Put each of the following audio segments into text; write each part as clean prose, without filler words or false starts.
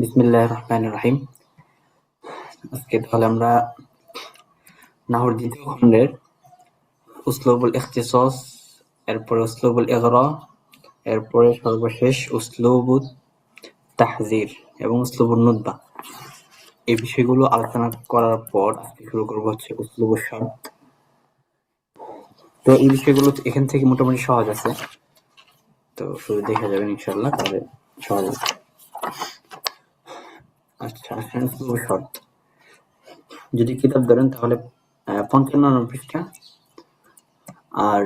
বিসমিল্লাহির রহমানির রহিম। আজকে তাহলে আমরা নাহর দ্বিতীয় খণ্ডের উসলুবুল ইখতিসাস, এরপরে উসলুবুল ইগরা, এরপরে সর্বশেষ উসলুবুত তাহযীর এবং উসলুবুন নুদবা, এই বিষয়গুলো আলোচনা করার পর আজকে শুরু করবো হচ্ছে উসলুবুশ শর্ত। তো এই বিষয়গুলো এখান থেকে মোটামুটি সহজ আছে, তো শুরু দেখা যাবেন ইনশাআল্লাহ, তাহলে সহজ আছে। আচ্ছা, উসলুবুশ শর্ত যদি কিতাব ধরেন তাহলে 55 পৃষ্ঠা, আর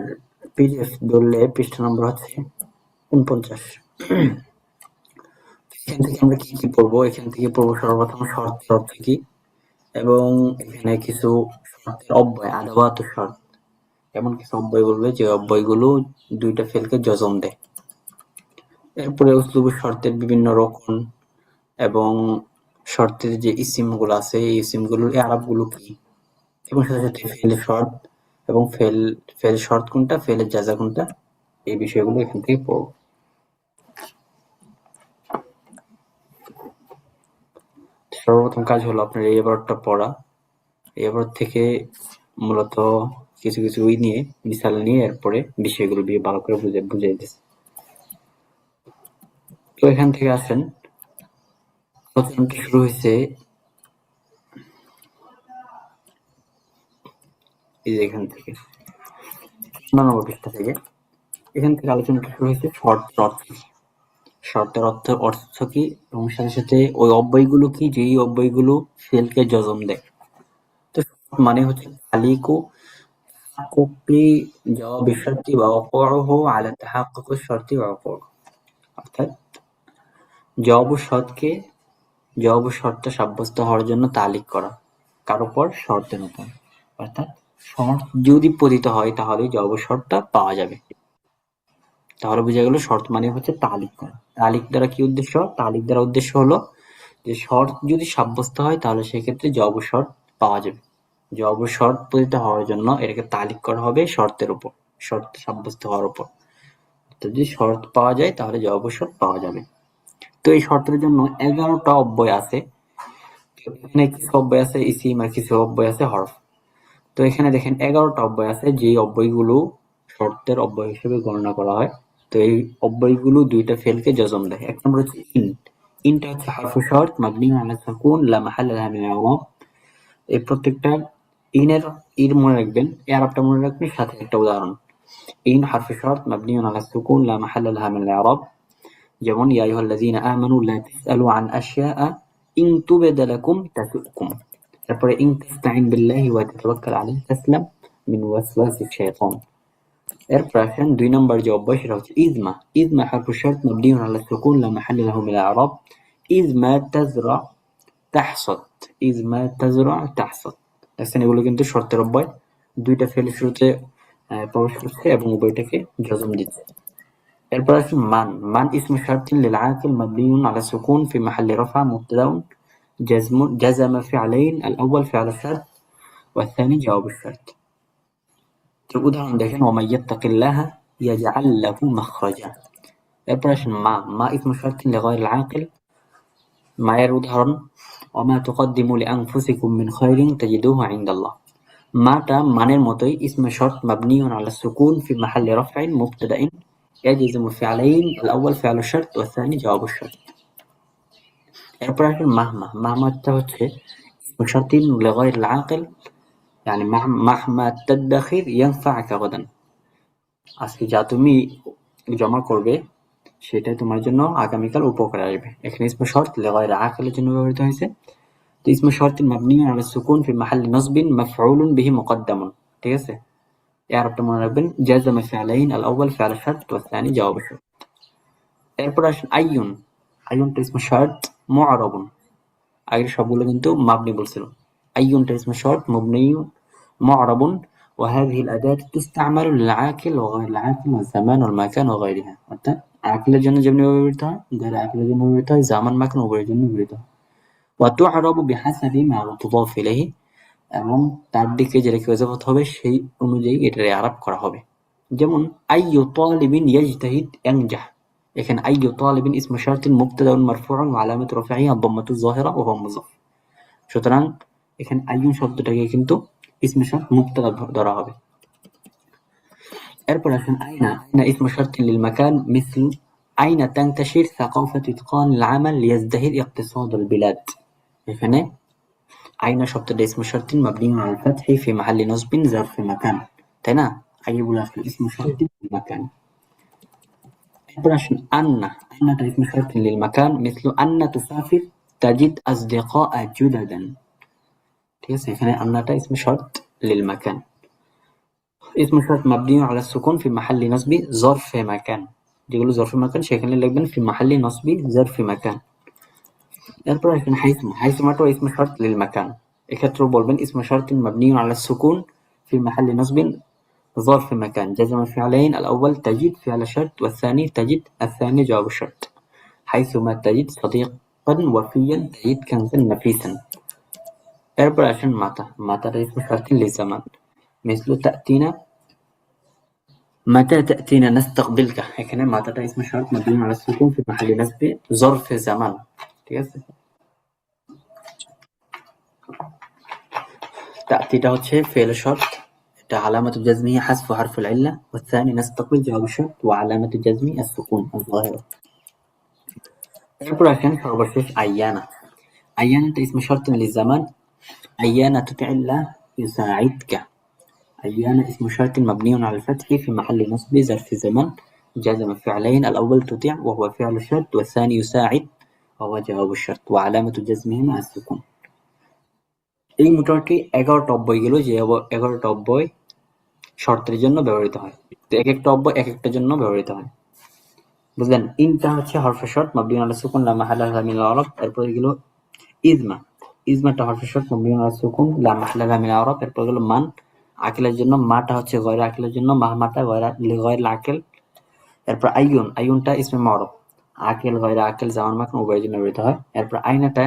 পিডিএফ ধরলে পৃষ্ঠা নম্বর হচ্ছে 49। এখান থেকে আমরা কি কি পড়বো? এখান থেকে পড়বো সর্বপ্রথম শর্ত অর্থ কি, এবং এখানে কিছু শর্তের অব্যয়, আদাওয়াত শর্ত, এমন কিছু অব্যয় বলবে যে অব্যয়গুলো দুইটা ফেলকে জজম দেয়। এরপরে উসলুবুশ শর্তের বিভিন্ন রকম এবং শর্তের যে ইসিমগুলো আছে এই ইসিমগুলোর আরবগুলো কি, এবং সাথে সাথে ফেল শর্ত এবং ফেল শর্ত কোনটা, ফেলের জাযা কোনটা, এই বিষয়গুলো এখান থেকে পড়ব। সর্বপ্রথম কাজ হলো আপনার এই এবারটা পড়া। এই এবার থেকে মূলত কিছু কিছু নিয়ে মিসাল নিয়ে এরপরে বিষয়গুলো দিয়ে ভালো করে বুঝিয়ে দিচ্ছে। তো এখান থেকে আসেন, আলোচনাটা শুরু হয়েছে এই যে এখান থেকে 99 পৃষ্ঠা থেকে। এখান থেকে আলোচনাটা শুরু হয়েছে শর্তের অর্থ, শর্তের অর্থ কি, এবং সাথে সাথে ওই অব্যয়গুলো কি যেই অব্যয়গুলো ফেলকে জজম দেয়। তো মানে হচ্ছে তালিকু তাহাক্কুকি জওয়াবি শর্তি ওয়া ওয়াকুহু আলা তাহাক্কুকি শর্তি ওয়া ওয়াকুহু, অর্থাৎ জবাব শর্তটা সাব্যস্ত হওয়ার জন্য তালিক করা, কার উপর, শর্তের উপর। অর্থাৎ শর্ত যদি পতিত হয় তাহলে জবাব শর্তটা পাওয়া যাবে। তাহলে বোঝা গেল শর্ত মানে হচ্ছে তালিক করা। তালিক দ্বারা কি উদ্দেশ্য? তালিক দ্বারা উদ্দেশ্য হলো যে শর্ত যদি সাব্যস্ত হয় তাহলে সেক্ষেত্রে জবাব শর্ত পাওয়া যাবে। জবাব শর্ত পতিত হওয়ার জন্য এটাকে তালিক করা হবে শর্তের উপর, শর্ত সাব্যস্ত হওয়ার উপর। তো যদি শর্ত পাওয়া যায় তাহলে জবাব শর্ত পাওয়া যাবে। তো এই শর্তের জন্য 11টা অব্যয় আছে। এখানে কিছু অব্যয় আছে ইসিম আর কিছু অব্যয় আছে হরফ। তো এখানে দেখেন 11টা অব্যয় আছে, যে অব্যয়গুলো শর্তের অব্যয় হিসেবে গণনা করা হয়। তো এই অব্যয়গুলো দুইটা ফেলকে জজম দেয়। এক নম্বর হচ্ছে ইন। ইনটা হচ্ছে হারফু শর্ত মাবনিউন আলা সুকুন লা মাহাল্লা লাহু মিনাল ইরাব। এই প্রত্যেকটা ইর মনে রাখবেন, এই আরবটা মনে রাখবেন, সাথে একটা উদাহরণ। ইন হারফু শর্ত মাবনিউন আলা সুকুন লা মাহাল্লা লাহু মিনাল ইরাব। যেমন ইয়া আইয়ুহাল্লাযীনা আমানু লা তাসআলু আন আশিয়াআ ইন তুবদা লাকুম তাসুকুম। তারপরে ইন তাস্তাইন বিল্লাহি ওয়া তাতাওয়াক্কাল আলাইহি তাসলাম মিন ওয়াসওয়াসিশ শাইতান। এরপর আসেন 2 নম্বর যে অব্যয় সেটা হচ্ছে ইজমা। ইজমা হারফু শর্ত মাবনিউন আলা সুকুন লা মাহাল্লা লাহু মিনাল ইরাব। ইজমা তাজরা তাহসাদ। ইজমা তাজরা তাহসাদ। দেখছেন এগুলো কিন্তু শর্তের অব্যয়, দুইটা ফেলের শুরুতে প্রবেশ করছে এবং উভয়টাকে জজম দিচ্ছে। এরপর আসে মান। মান ইসমু শারতিন লিল আকিল মাবনিউন আলা সুকুন ফি মাহাল্লি রাফা মুবতাদাউন জাযামা ফি'লাইন আল আউয়াল ফি'ল শারত ওয়া الثاني জওয়াব শারত। তো উদাহরণ দেখেন ওয়া মাইয়াত্তাকিল্লাহা ইয়াজআল লাহু মাখরাজা। এরপর আসেন মা। মা ইসমু শারতিন লিগায়রিল আকিল। মায়ের উদাহরণ ওয়া মা তুকদ্দিমু লিআনফুসিকুম মিন খায়রিন তাজিদুহু ইনদাল্লাহ। মাটা মানের মতোই ইসমু শর্ত মাবনিউন আলা সুকুন ফি মাহাল্লি রাফ'ইন মুবতাদাইন يجزم فعلين الأول فعل الشرط والثاني جواب الشرط. এরপর আসেন মাহমা। মাহমাটা হচ্ছে اسم شرط لغير العاقل يعني مهما تدخر ينفعك غدا। আজকে যা তুমি জমা করবে সেটা তোমার জন্য আগামীকাল উপকারে আসবে। এখানে اسم شرط لغير العاقل এর জন্য ব্যবহৃত হয়েছে। তো اسم شرط مبني على السكون في محل نصب مفعول به مقدم। ঠিক আছে, এই আরবটা মনে রাখবেন, جزم فعلين الأول فعل الشرط والثاني جواب الشرط. এরপর আসেন আইয়ুন। আইয়ুনটা ইসমু শর্ত মুআরাবুন। আগের সবগুলো কিন্তু মাবনি বলছিল। আইয়ুনটা ইসমু শর্ত মাবনিয়ুন মুআরাবুন ওয়া হাযিহি আল-আদাত তুস্তা'মালু লিল-আকিল ওয়া গায়রিল আকিল ওয়া যামান ওয়াল মাকান ওয়া গায়রিহা। অর্থাৎ আকিলের জন্য যেমনি ব্যবহৃত হয়, গায়র আকিলের জন্য ব্যবহৃত হয়, জামান মাকান উভয়ের জন্য ব্যবহৃত হয়। ওয়া তু'রাবু বিহাসাবি মা তুদাফ ইলাইহি, এবং তার দিকে যেটাকে ইজাফত হবে সেই অনুযায়ী এটার আরব করা হবে। যেমন আইয়ু তালিবিন ইয়াজতাহিদ ইয়ানজাহ। এখানে আইয়ু তালিবিন ইসমু শারতিন মুবতাদাউন মারফুউন ওয়া আলামাতু রাফিহি আদ-দাম্মাতু যাহিরা ওয়া হুয়া মুযাফ। সুতরাং এখানে আইয়ুন শব্দটাকে কিন্তু ইসমে শারত মুবতাদা ধরা হবে। এরপর আসেন আইনা। আইনা ইসমু শারতিন লিল মাকান মিসলু আইনা তানতাশির সাকাফাতু ইতকানিল আমাল লিয়াজদাহির ইকতিসাদুল বিলাদ। এখানে আইনা শব্দটা ইসমু শারতিন মাবনিউন আলাল ফাতহি ফি মাহাল্লি নাসবিন জারফি মাকান, তাই না? আগে বলে আসলো ইসমু শারতিন লিল মাকান। এরপর আসেন আন্না। আন্নাটা ইসমু শারতিন লিল মাকান মিসলু আন্না তুসাফির তাজিদ আসদিকা জুদাদান। ঠিক আছে, এখানে আন্নাটা ইসমু শারত লিল মাকান। ইসমু শারত মাবনিউন আলা সুকুন ফি মাহাল্লি নাসবি যরফে মাকান। যেগুলো যরফে মাকান সেখানে লিখবেন ফি মাহাল্লি নাসবি যরফি মাকান। এরপর এখানে হাইসমা। হাইসমাটাও ইসমু শারত লিল মাকান। এক্ষেত্রেও বলবেন ইসমু শারতিন মাবনিউন আলা সুকুন ফি মাহাল্লি নাসবিন ظرف مكان جزم فعلين الأول تجد فعل شرط والثاني تجد الثاني جواب الشرط حيثما تجد صديقا وفيا تجد كنزا نفيسا. এরপর আসেন মাতা। মাতাটা ইসমু শারতিন লিজামান মিসলু তা'তিনা মাতা তা'তিনা নাস্তাকবিলকা। এখানে মাতাটা ইসমু শারত মাবনিউন আলা সুকুন ফি মাহাল্লি নাসবি যরফে জামান। ঠিক আছে, তা'তিটা হচ্ছে ফেল শর্ত, এটা আলামাতু জাজমিহি হাযফু হারফুল ইল্লা ওয়া الثاني নাস্তাকবিল জওয়াব শর্ত ওয়া আলামাতু জাজমি আস-সুকুন আয-যাহিরা। এরপর আসেন সর্বশেষ আইয়ানা। আইয়ানাটা ইসমু শারতিন লিজামান আইয়ানা তুতি'ল্লাহ ইউসাইদকা। أيان اسم شرط مبني على الفتح في محل نصب ظرف زمن جزم فعلين الأول تطيع وهو فعل الشرط والثاني يساعد وهو جواب الشرط وعلامة جزمهما السكون. এই মোটামুটি 11টা অব্যয় গেল যে 11টা অব্যয় শর্তের জন্য ব্যবহৃত হয়। তো এক একটা অব্যয় এক একটার জন্য ব্যবহৃত হয়, বুঝলেন? ইনটা হচ্ছে হরফে শর্ত মাবনিউন আলা সুকুন লা মাহাল্লা লাহু মিনাল ইরাব। এরপর গেল ইজমা। ইজমাটা হরফে শর্ত মাবনিউন আলা সুকুন লা মাহাল্লা লাহু মিনাল ইরাব। এরপর গেল মান আকিলের জন্য, মাটা হচ্ছে গয়রা আকিলের জন্য, মাটা গয়রা আকিল। এরপর আইয়ুন। আইয়ুনটা ইসমে মারুফ, আকিল গয়রা আকিল জামান মাকান উভয়ের জন্য ব্যবহৃত হয়। এরপর আইনাটা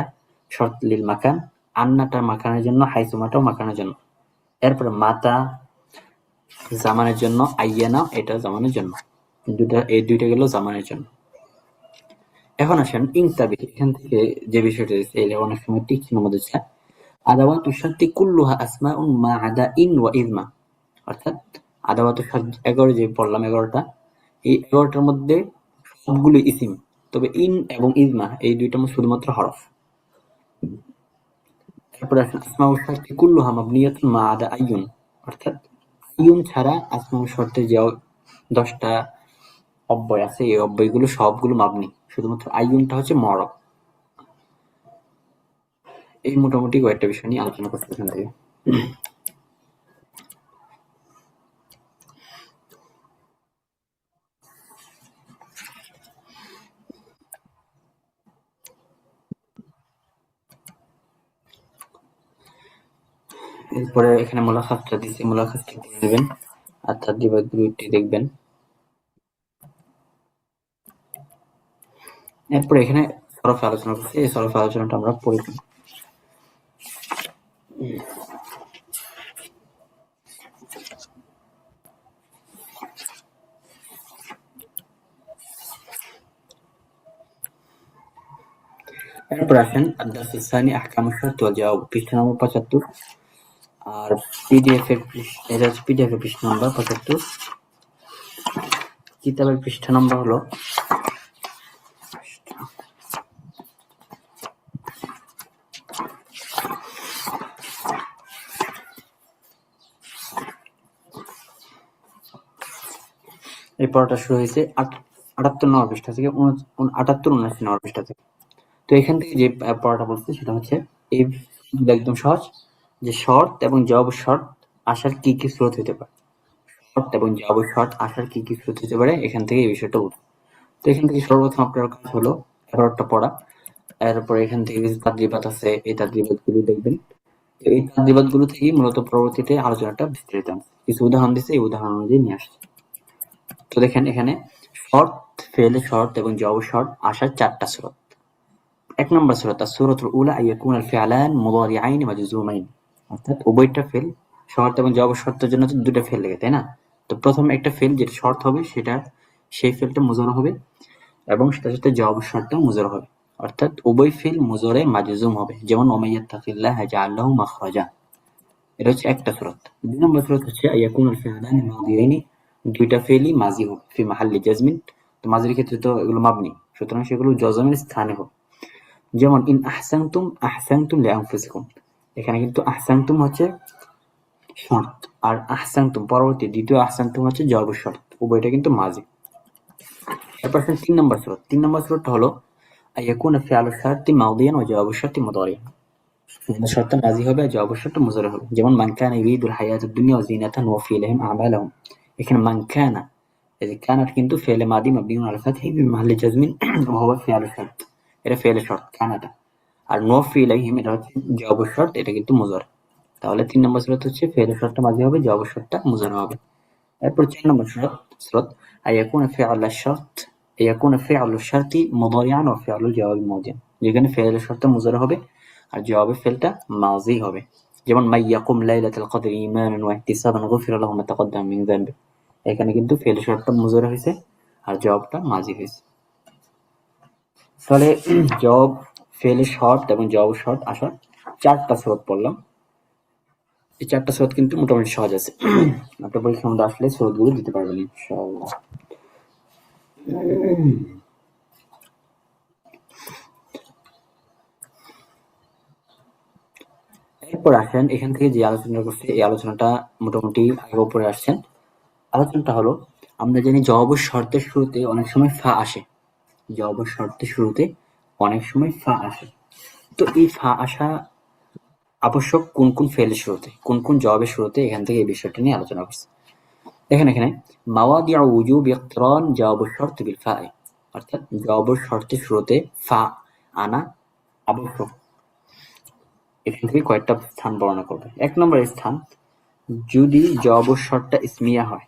শর্ত লিল মাকান, আন্নাটা মাকানের জন্য, হাইসুমাটাও মাকানের জন্য। এরপর মাতা জামানের জন্য, আইয়ানা এটা জামানের জন্য। এই দুইটা গেল জামানের জন্য। এখন আসেন ইনতাবি। এখান থেকে যে বিষয়টা অনেক সময় টিক চিহ্ন মধ্যে ছিল আদাওয়াতু শারতি কুল্লুহা আসমাউন মা আদা ইন ওয়া ইজমা। অর্থাৎ আদাওয়াতু শারত 11 যে পড়লাম 11টা, এই 11টার মধ্যে সবগুলো ইসিম, তবে ইন এবং ইজমা এই দুইটা শুধুমাত্র হরফ। তারপরে আসেন আসমাউল শারতি কুল্লুহা মাবনিয়াতুন মা আদা আইয়ুন। অর্থাৎ আইয়ুন ছাড়া আসমাউল শর্তের যে 10টা অব্যয় আছে এই অব্যয়গুলো সবগুলো মাবনি, শুধুমাত্র আইয়ুনটা হচ্ছে মরব। এই মোটামুটি কয়েকটা বিষয় নিয়ে আলোচনা করতে এখান থেকে। এরপরে এখানে মুলাখাসটা দিচ্ছি, মুলাখাসটা করে নেবেন আর তাদরিবাত দুইটি দেখবেন। এরপরে এখানে সরফে আলোচনা করছি, এই সরফে আলোচনাটা আমরা পড়ি। এরপর আসেন আদ-দারসুস সানি আহকামুশ শারত ওয়াল জাওয়াব, পৃষ্ঠা নম্বর 75। আর পিডিএফ এর এটা হচ্ছে পিডিএফ এর পৃষ্ঠা নম্বর 75। কিতাবের পৃষ্ঠা নম্বর হলো এই পড়াটা শুরু হয়েছে 78 নম্বর পৃষ্ঠা থেকে 78 79 নম্বর পৃষ্ঠা থেকে। তো এখান থেকে যে পড়াটা বলছে সেটা হচ্ছে এই একদম সহজ, যে শর্ত এবং জবাব শর্ত আসার কি কি স্রোত হতে পারে, শর্ত এবং জবাব শর্ত আসার কি কি স্রোত হতে পারে, এখান থেকে এই বিষয়টা বলবো। তো এখান থেকে সর্বপ্রথম আপনার কাজ হলো 11টা পড়া। এরপরে এখান থেকে কিছু তাদরিবাত আছে, এই তাদরিবাত গুলো দেখবেন। এই তাদরিবাত গুলো থেকে মূলত পরবর্তীতে আলোচনাটা বিস্তারিত কিছু উদাহরণ দিচ্ছে, এই উদাহরণ অনুযায়ী নিয়ে আসছে। তো দেখেন এখানে শর্ত, ফেলে শর্ত এবং জবাব শর্ত আসার 4টা স্রোত। 1 নম্বর স্রোত as-সূরাতুল উলা আইয়াকুনা আল-ফি'লান মুদারি'াইন মাজজুমাইন। অর্থাৎ উভয়টা ফেল, শর্ত এবং জবাব শর্তের জন্য তো দুটো ফেল লাগে, তাই না? তো প্রথম একটা ফেল যেটা শর্ত হবে সেটা সেই ফেলটা মুজারা হবে এবং সাথে সাথে জবাবের শর্তটা মুজর হবে, অর্থাৎ উভয় ফেল মুজরে মাজজুম হবে, যেমন ওমাইয়াত্তাকিল্লাহ ইয়াজআল লাহু মাখরাজা। এটা হচ্ছে একটা শরত। ২ নম্বর শরত হচ্ছে আইয়াকুনাল ফি'লানি মাদিয়াইনি, দুইটা ফেলই মাজি হবে ফি মাহাল্লি জাজমিন। তো মাজির ক্ষেত্রে তো এগুলো মাবনি, সুতরাং সেগুলো জজমের স্থানে হবে। যেমন ইন আহসানতুম আহসানতুম লিআনফুসিকুম, এখানে কিন্তু আহসানতুম হচ্ছে শর্ত, আর আহসানতুম পরবর্তী দ্বিতীয় আহসানতুম হচ্ছে জবাবের শর্ত, উভয়টা কিন্তু মাজি। এরপর আসেন ৩ নম্বর শরত। ৩ নম্বর শরতটা হলো আইয়াকুনা ফি'লু শারতি মাদিয়ান ওয়া জওয়াবু শারতি মুদারিআন, ফি'ল শর্তটা মাজি হবে আর জবাবের শর্তটা মুজারি হবে। যেমন মান কানা ইউরিদুল হায়াতাদ দুনিয়া ওয়া জিনাতাহা ওয়া ফি ইলাইহিম আমালুহুম, এখানে মান কানা, এই যে কানাটা কিন্তু ফি'ল মাদি মাবনিউন আলা ফাতহি ফি মাহাল্লি জাজমিন ওয়া হুয়া ফি'লু শারত, এটা ফি'ল শর্ত কানাটা। আর ওয়া ফি ইলাইহিম এটা হচ্ছে জবাবের শর্ত, এটা কিন্তু মুজারি। তাহলে ৩ নম্বর শরত হচ্ছে ফি'ল শর্তটা মাজি হবে, জবাবের শর্তটা মুজারি হবে। এরপর ৪ নম্বর শরত আইয়াকুনা ফি'লু শারত আইয়াকুনা ফি'লু শারতি মুদারিআন ওয়া ফি'লুল জাওয়াবি মাদিয়ান, যেখানে ফি'ল শর্তটা মুজারি হবে আর জবাবের ফেলটা মাজি হবে। যেমন মান ইয়াকুম লাইলাতাল কদরি ঈমানান ওয়া ইহতিসাবান গুফিরা লাহু মা তাকদ্দামা মিন যানবি, এখানে কিন্তু ফেল শর্তটা মুজারি হয়েছে আর জবাবটা মাজি হয়েছে। তাহলে জবাব, ফেল শর্ত এবং জবাব শর্ত আসার ৪টা শরত পড়লাম। এই ৪টা শরত কিন্তু মোটামুটি সহজ আছে, আপনার পরীক্ষার মধ্যে আসলে শরতগুলো দিতে পারবেন ইনশাআল্লাহ। এরপর আসেন এখান থেকে যে আলোচনা করছে এই আলোচনাটা মোটামুটি আগে উপরে আসছেন। আলোচনাটা হলো, আমরা জানি জবাবের শর্তের শুরুতে অনেক সময় ফা আসে, জবাবের শর্তের শুরুতে অনেক সময় ফা আসে। তো এই ফা আসা আবশ্যক কোন কোন ফেলের শুরুতে, কোন কোন জবাবের শুরুতে, এখান থেকে এই বিষয়টা নিয়ে আলোচনা করছে। এখানে মাওয়াদিউ উজুব ইকরান জওয়াবুশ শর্ত বিল ফা, অর্থাৎ জওয়াবুর শর্তের শুরুতে ফা আনা আবশ্যক। এখান থেকে কয়েকটা স্থান বর্ণনা করবে। ১ নম্বরের স্থান, যদি জওয়াবুর শর্তটা ইসমিয়া হয়,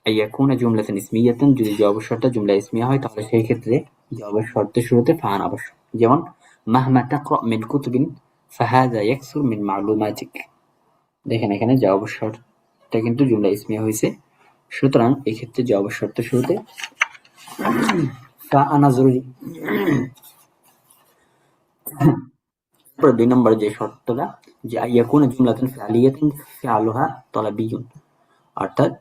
আইয়াকুনা জুমলাতান ইসমিয়াতান, যদি জওয়াবুর শর্তটা জুমলা ইসমিয়া হয় তাহলে সেই ক্ষেত্রে জওয়াবের শর্তের শুরুতে ফা আনা আবশ্যক। যেমন মাহমা তাকরা মিন কুতুবিন ফাহাযা ইয়াকসুর মিন মালুমাতিক, দেখেন এখানে জওয়াবুর শর্তটা কিন্তু জুমলা ইসমিয়া হয়েছে, সুতরাং এই ক্ষেত্রে জওয়াবের শর্তের শুরুতে ফা আনা জরুরি। তারপরে ২ নম্বরে যে শর্তটা, যে আইয়াকুনা জুমলাতান ফি'লিয়াতান ফি'লুহা তালাবিয়্যুন, অর্থাৎ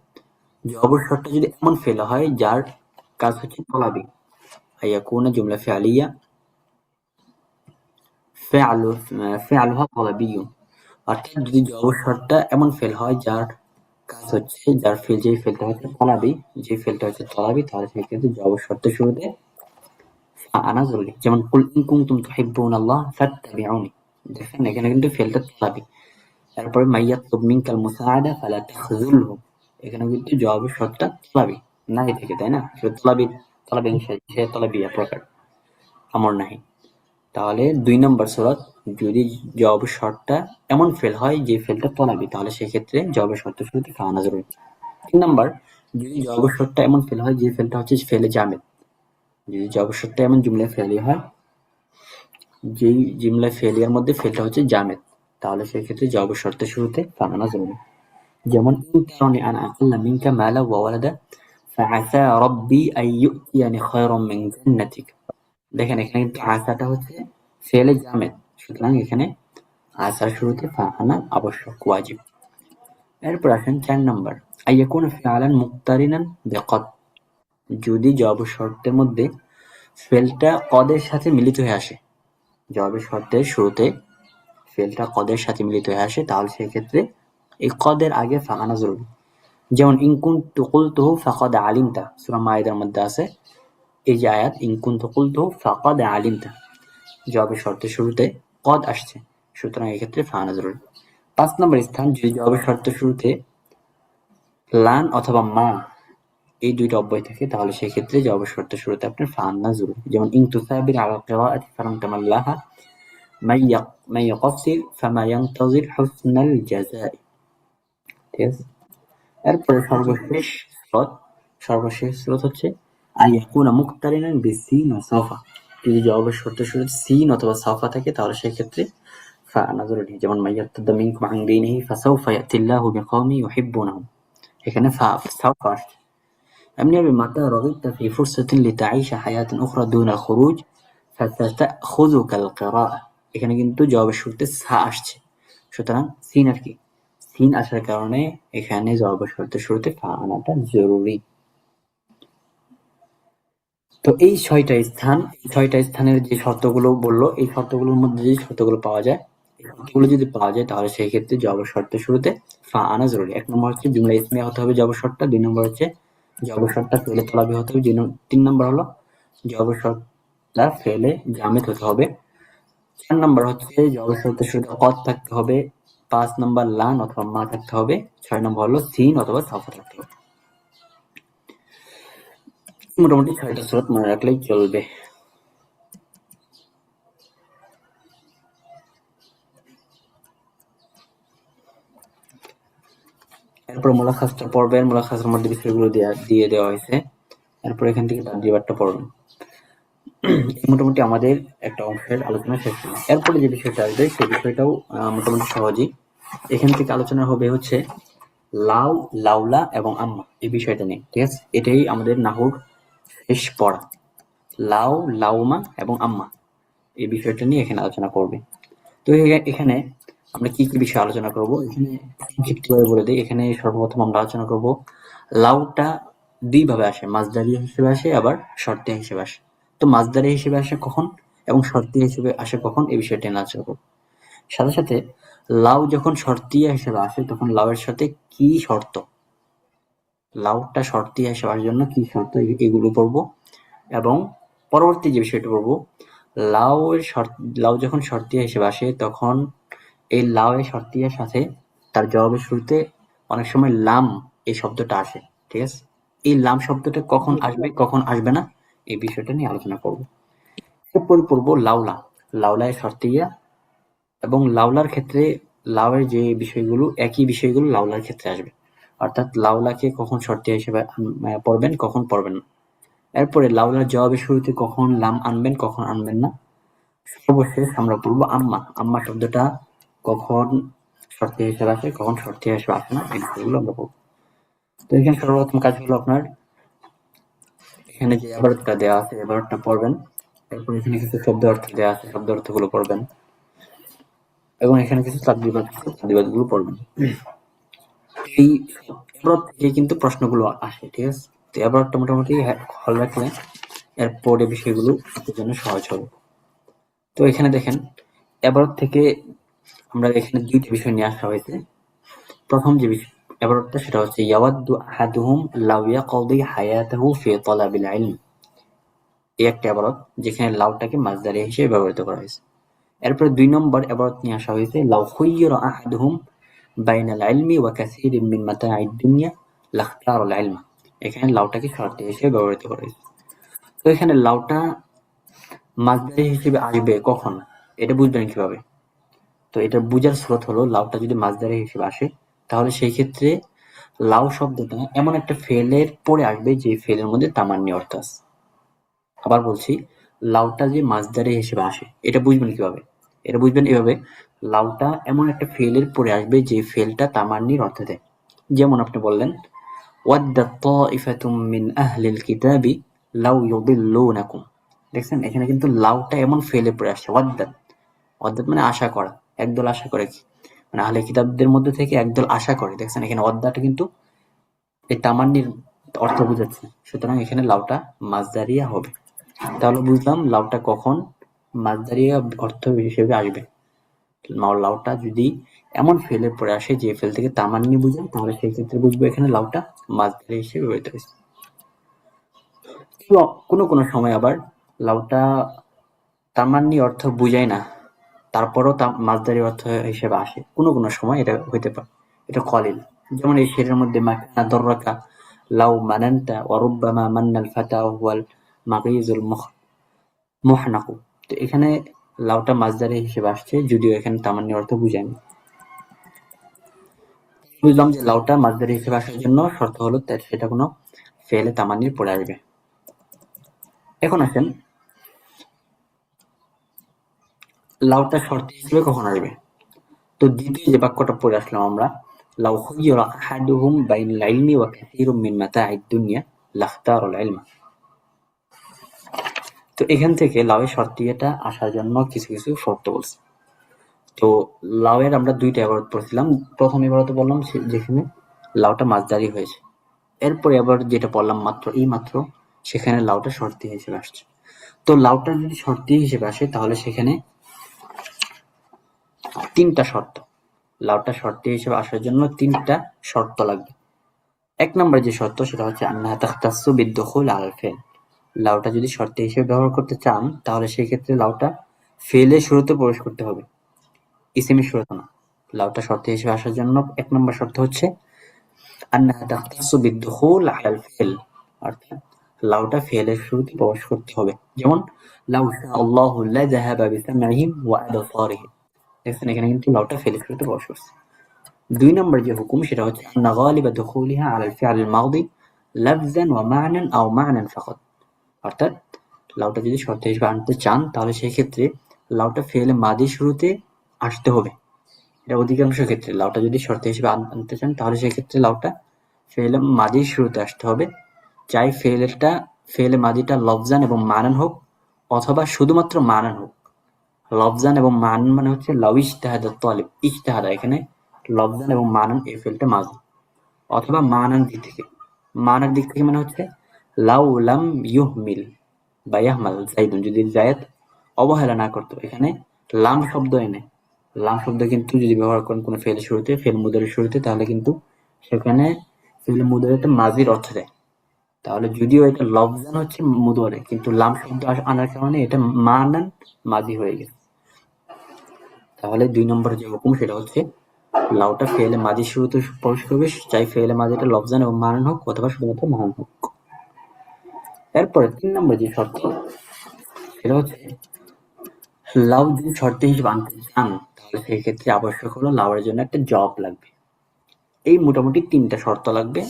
জওয়াবের শর্তটা যদি এমন ফেলা হয় যার কাজ হচ্ছে তলাবি, আইয়াকুনা জুমলা ফি'লিয়া ফি'লুহা তালাবিয়্যুন, অর্থাৎ যদি জওয়াবের শর্তটা এমন ফেল হয় যার কাজ হচ্ছে, যার ফেল, যে ফেলটা হচ্ছে তলাবি, যে ফেলটা হচ্ছে তলাবি, তাহলে সেক্ষেত্রে জওয়াবের শর্তের শুরুতে ফা আনা জরুরি। যেমন কুল ইন কুনতুম তুহিব্বুনাল্লাহ ফাত্তাবিউনি, দেখেন এখানে কিন্তু ফেলটা তলাবি। তারপরে মাইয়াতলুব মিনকাল মুসাআদা ফালা তাখযুলহু, এখানে কিন্তু জওয়াবের শর্তটা তলাবি নাহি থেকে, তাই না? তলাবি সে তলাবিয়া প্রকার আমর নাহি। তাহলে ২ নম্বর শরত, যদি জওয়াবের শর্তটা এমন ফেল হয় যে ফেলটা তলাবি, তাহলে সেক্ষেত্রে জওয়াবের শর্তের শুরুতে ফা আনা জরুরি। ৩ নম্বর, যদি জওয়াবের শর্তটা এমন ফেল হয় যে ফেলটা হচ্ছে ফেলে জামেদ, যদি জওয়াবের শর্তটা এমন জুমলায় ফেলি হয় যেই জুমলায় ফেলিয়ার মধ্যে ফেলটা হচ্ছে জামেদ, তাহলে সেক্ষেত্রে জওয়াবের শর্তের শুরুতে ফা আনা জরুরি। যেমন ইন তারানি আনা আকাল্লা মিনকা মালা ওয়া ওয়ালাদা ফাআসা রাব্বি আন ইউতিয়ানি খায়রাম মিন জান্নাতিক, দেখেন এখানে কিন্তু আসাটা হচ্ছে ফেলে জামেদ, সুতরাং এখানে আসার শুরুতে ফা আনা আবশ্যক, ওয়াজিব। এরপর আসেন ৪ নম্বর, আইয়াকুনা ফি'লান মুক্তারিনান বিকদ, যদি জওয়াবের শর্তের মধ্যে ফেলটা কদের সাথে মিলিত হয়ে আসে, জওয়াবের শর্তের শুরুতে ফেলটা কদের সাথে মিলিত হয়ে আসে, তাহলে সেক্ষেত্রে এই কদের আগে ফা আনা জরুরি। যেমন ইন কুনতু কুলতুহু ফাকাদ আলিমতা, সূরা মাইদার মধ্যে আছে এই যে আয়াত, ইন কুনতু কুলতুহু ফাকাদ আলিমতা, জওয়াবের শর্তের শুরুতে কদ আসছে, সুতরাং এক্ষেত্রে ফা আনা জরুরি। ৫ নম্বর স্থান, যদি জওয়াবের শর্তের শুরুতে লান অথবা মা এই দুইটা অব্যয় থাকে, তাহলে সেক্ষেত্রে জওয়াবের শর্তের শুরুতে আপনার ফা আনা জরুরি। যেমন ইন তুসাবির আলা কিরাআতি ফালান তামাল্লাহা মান ইয়াকসির ফামা ইয়ানতাজির হুসনাল জাযাই, ঠিক আছে? এরপরে সর্বশেষ স্রোত হচ্ছে আইয়াকুনা মুক্তারিনান বিসিন ওয়া সাফা, যদি জওয়াবের শর্তের শুরুতে সিন অথবা সাফা থাকে তাহলে সেক্ষেত্রে ফা আনা জরুরি। যেমন মাইয়ারতাদ্দা মিনকুম আন দীনিহি ফাসাউফা ইয়াতিল্লাহু বিকওমিন ইউহিব্বুনাহুম, এখানে সাউফা আসছে। এমনিভাবে মাতা রগিবতা ফি ফুরসাতিন লিতাঈশা হায়াতান উখরা দুনা খুরুজ ফাতাখুযুকাল কিরাআহ। এখানে কিন্তু জবাবের শুরুতে সা আসছে, সুতরাং সিন আর কি, সিন আসার কারণে এখানে জবাবের শুরুতে ফা আনাটা জরুরি। তো এই ছয়টা স্থানের যে শর্তগুলো বললো, এই শর্তগুলোর মধ্যে যে শর্তগুলো পাওয়া যায়, এই শর্তগুলো যদি পাওয়া যায় তাহলে সেই ক্ষেত্রে জবর শর্তের শুরুতে ফা আনা জরুরি। ১ নম্বর হচ্ছে জুমলা ইসমিয়া হতে হবে জবর শর্তটা, ২ নম্বর হচ্ছে জবর শর্তটা ফেলে তলাবি হতে হবে, ৩ নম্বর হলো জবর শর্তটা ফেলে জামেদ হতে হবে, ৪ নম্বর হচ্ছে জবর শর্তের শুরুতে কদ থাকতে হবে, ৫ নম্বর লান অথবা মা থাকতে হবে, ৬ নম্বর হলো সিন অথবা সাফা থাকতে হবে। মোটামুটি ৬টা সূরা মনে রাখলেই চলবে। এরপর মুলাখাসটা পড়বেন, মুলাখাসের মধ্যে বিষয়গুলো দিয়ে দেওয়া হয়েছে, এরপর এখান থেকে তাদরিবাতটা পড়বেন। মোটামুটি আমাদের একটা অংশের আলোচনা শেষ হলো। এরপরে যে বিষয়টা আসবে সেই বিষয়টাও মোটামুটি সহজই। এখান থেকে আলোচনা হবে হচ্ছে লাউ, লাউলা এবং আম্মা, এই বিষয়টা নিয়ে, ঠিক আছে? এটাই আমাদের নাহুর শেষ পড়া। লাউ, লাউমা এবং আম্মা, এই বিষয়টা নিয়ে এখানে আলোচনা করবে। তো এখানে আমরা কি কি বিষয় আলোচনা করব, এখানে সংক্ষিপ্তভাবে বলে দিই। এখানে সর্বপ্রথম আমরা আলোচনা করব লাউটা দুই ভাবে আসে, মাসদারি হিসেবে আসে আবার শর্তিয়া হিসেবে আসে। তো মাসদারি হিসেবে আসে কখন এবং শর্তিয়া হিসেবে আসে কখন, এই বিষয়টা নিয়ে আলোচনা করব। সাথে সাথে লাউ যখন শর্তিয়া হিসেবে আসে তখন লাউয়ের সাথে কি শর্ত, লাউটা শর্তিয়া হিসেবে আসার জন্য কি শর্ত, এগুলো পড়বো। এবং পরবর্তী যে বিষয়টা পড়বো, লাউ যখন শর্তিয়া হিসেবে আসে তখন এই লাউয়ের শর্তিয়ার সাথে তার জবাবের শুরুতে অনেক সময় লাম এই শব্দটা আসে, ঠিক আছে? এই লাম শব্দটা কখন আসবে কখন আসবে না, এই বিষয়টা নিয়ে আলোচনা করব। এরপর পড়বো লাউলা, লাউলায় শর্তিয়া এবং লাউলার ক্ষেত্রে লাউয়ের যে বিষয়গুলো, একই বিষয়গুলো লাউলার ক্ষেত্রে আসবে, অর্থাৎ লাউলাকে কখন শর্তিয়া হিসেবে পড়বেন কখন পড়বেন না। এরপরে লাউলার জবাবের শুরুতে কখন লাম আনবেন কখন আনবেন না। সর্বশেষ আমরা পড়বো আম্মা, আম্মা শব্দটা কখন শর্তিয়া হিসেবে আসে কখন শর্তিয়া হিসেবে আসে না, এই বিষয়গুলো আমরা পড়বো। তো এখানে সর্বপ্রথম কাজ হলো আপনার এখানে যে এবারতটা দেওয়া আছে এবারতটা পড়বেন, এরপর এখানে কিছু শব্দ অর্থ দেওয়া আছে শব্দ অর্থগুলো পড়বেন এবং এখানে কিছু তাদরিবাত গুলো পড়বেন। এই এবারত থেকে কিন্তু প্রশ্নগুলো আসে, ঠিক আছে? তো এবারতটা মোটামুটি হল রাখলে এরপরে বিষয়গুলো আপনার জন্য সহজ হবে। তো এখানে দেখেন এবারত থেকে আমরা এখানে দুইটা বিষয় নিয়ে আসা হয়েছে। প্রথম যে এবারতটা সেটা হচ্ছে ইয়াওয়াদ্দু আহাদুহুম লাউ ইয়াকদি হায়াতাহু ফি তালাবিল ইলম, এই একটা এবারত যেখানে লাউটাকে মাসদারি হিসেবে ব্যবহৃত করা হয়েছে। এরপরে ২ নম্বর এবারত নিয়ে আসা হয়েছে লাউ খুয়্যিরা আহাদুহুম বাইনাল ইলমি ওয়া কাসীরিন মিন মাতাঈদ দুনিয়া লাখতারাল ইলমা, এখানে লাউটাকে শর্ত হিসেবে ব্যবহৃত করা হয়েছে। তো এখানে লাউটা মাসদারি হিসেবে আসবে কখন, এটা বুঝবেন কিভাবে? তো এটা বুঝার স্রোত হলো লাউটা যদি মাসদারি হিসেবে আসে তাহলে সেই ক্ষেত্রে লাউ শব্দটা এমন একটা ফেলের পরে আসবে যে ফেলের মধ্যে তামান্নি অর্থ আছে। আবার বলছি, লাউটা যে মাসদারি হিসেবে আসে এটা বুঝবেন কিভাবে? এটা বুঝবেন এভাবে, লাউটা এমন একটা ফেলের পরে আসবে যে ফেলটা তামান্নির অর্থ দেয়। যেমন আপনি বললেন ওয়াদ্দাত তাইফাতুম মিন আহলিল কিতাবি লাউ ইউদিল্লুনাকুম, দেখছেন এখানে কিন্তু লাউটা এমন ফেলে পরে আসছে, ওয়াদ্দাত, ওয়াদ্দাত মানে আশা করা, একদল আশা করে, কি মানে আহলে কিতাবদের মধ্যে থেকে একদল আশা করে, দেখছেন এখানে ওয়াদ্দাটা কিন্তু এই তামান্নির অর্থ বুঝাচ্ছে, সুতরাং এখানে লাউটা মাসদারিয়া হবে। তাহলে বুঝলাম লাউটা কখন মাসদারিয়া অর্থ হিসেবে আসবে। লাউটা যদি এমন ফেলে পরে আসে যে ফেল থেকে তামান্নি বুঝায় তাহলে সেই ক্ষেত্রে বুঝবো এখানে লাউটা মাসদারি হিসেবে ব্যবহৃত হয়েছে। কোনো কোনো সময় আবার লাউটা তামান্নি অর্থ বুঝায় না, তারপরও মাসদারি অর্থ হিসেবে আসে, কোনো কোনো সময় এটা হইতে পারে, এটা কলিল। যেমন এই শেরের মধ্যে মাকানা দররাকা লাউ মানান্তা ওয়া রুব্বামা মান্নাল ফাতা ওয়াল মাগিজুল মুহনাকু, তো এখানে লাউটা মাসদারি হিসেবে আসছে যদিও এখানে তামান্নি অর্থ বুঝায়নি। বুঝলাম যে লাউটা মাসদারি হিসেবে আসার জন্য শর্ত হলো সেটা কোনো ফেলে তামান্নির পরে আসবে। এখন আসেন লাউটা শর্ত হিসেবে কখন আসবে। তো দ্বিতীয় যে বাক্যটা পড়ে আসলাম আমরা, লাউ খুয়্যিরা আহাদুহুম বাইনাল ইলমি ওয়া কাসীরুম মিন মাতাঈদ দুনিয়া লাখতারুল ইলমা। তো এখান থেকে লাউয়ের শর্তিয়াটা আসার জন্য কিছু কিছু শর্ত বলছে। তো লাউয়ের আমরা দুইটা ইবারত পড়ছিলাম। প্রথম ইবারতে বললাম যেখানে লাউটা মাঝদারি হয়েছে। এরপরে আবার যেটা পড়লাম মাত্র সেখানে লাউটা শর্তি হিসেবে আসছে। তো লাউটা যদি শর্তি হিসেবে আসে তাহলে সেখানে তিনটা শর্ত, লাউটা শর্তি হিসেবে আসার জন্য তিনটা শর্ত লাগবে। এক নম্বর যে শর্ত সেটা হচ্ছে আন্নাহা তাখতাসসু বিদ্দুখুল আলাল ফিল। লাউটা যদি শর্তি হিসেবে ব্যবহার করতে চান তাহলে সেই ক্ষেত্রে লাউটা ফেলের শুরুতে প্রবেশ করতে হবে, ইসিমের শুরুতে না। লাউটা শর্তি হিসেবে আসার জন্য এক নম্বর শর্ত হচ্ছে আন্নাহা তাখতাসসু বিদ্দুখুল আলাল ফিল, অর্থাৎ লাউটা ফেলের শুরুতে প্রবেশ করতে হবে। যেমন লাউ শা আল্লাহু লাযাহাবা বিসামইহিম ওয়া আবসারিহিম, দেখছেন এখানে কিন্তু লাউটা ফেলের শুরুতে প্রবেশ করছে। দুই নম্বর যে হুকুম সেটা হচ্ছে আন্না গালিবা দুখুলিহা আলাল ফি'ল মাদি লাফজান ওয়া মা'নান আও মা'নান ফাকাত, অর্থাৎ লাউটা যদি শর্ত হিসেবে আনতে চান তাহলে সেই ক্ষেত্রে লাউটা ফেলে মাদি শুরুতে আসতে হবে। এটা অধিকাংশ ক্ষেত্রে লাউটা যদি শর্ত হিসেবে আনতে চান তাহলে সেই ক্ষেত্রে লাউটা ফেলে মাদি শুরুতে আসতে হবে, চাই ফেলে মাদিটা লফজান এবং মানান হোক অথবা শুধুমাত্র মানান হোক। লফজান এবং মানান মানে হচ্ছে লাউ ইজতাহাদা তালিব, ইজতাহাদা এখানে লফজান এবং মানান এই ফেলটা মাজি, অথবা মানার দিক থেকে মানে হচ্ছে লাউ লাম ইউহমিল বা ইয়াহমাল যাইদুন, যদি জায়েদ অবহেলা না করতো, এখানে লাম শব্দ এনে, লাম শব্দ কিন্তু যদি ব্যবহার করেন কোনো ফেলের শুরুতে, ফেল মুদারির শুরুতে, তাহলে কিন্তু সেখানে ফেল মুদারিটা মাজির অর্থ দেয়। তাহলে যদিও এটা লফজান হচ্ছে মুদারি কিন্তু লাম শব্দ আনার কারণে এটা মানান মাজি হয়ে গেছে। তাহলে দুই নম্বর যে হুকুম সেটা হচ্ছে লাউটা ফেলে মাদি শুরুতে প্রবেশ করবে, চাই ফেলে মাদিটা লফজান এবং মানান হোক অথবা শুধুমাত্র মানান হোক। এরপরে তিন নম্বর যে শর্ত সেটা হচ্ছে লাউ যদি শর্ত হিসেবে আনতে চান তাহলে সেই ক্ষেত্রে আবশ্যক হলো লাউয়ের জন্য একটা জব লাগবে। এই মোটামুটি তিনটা শর্ত লাগবে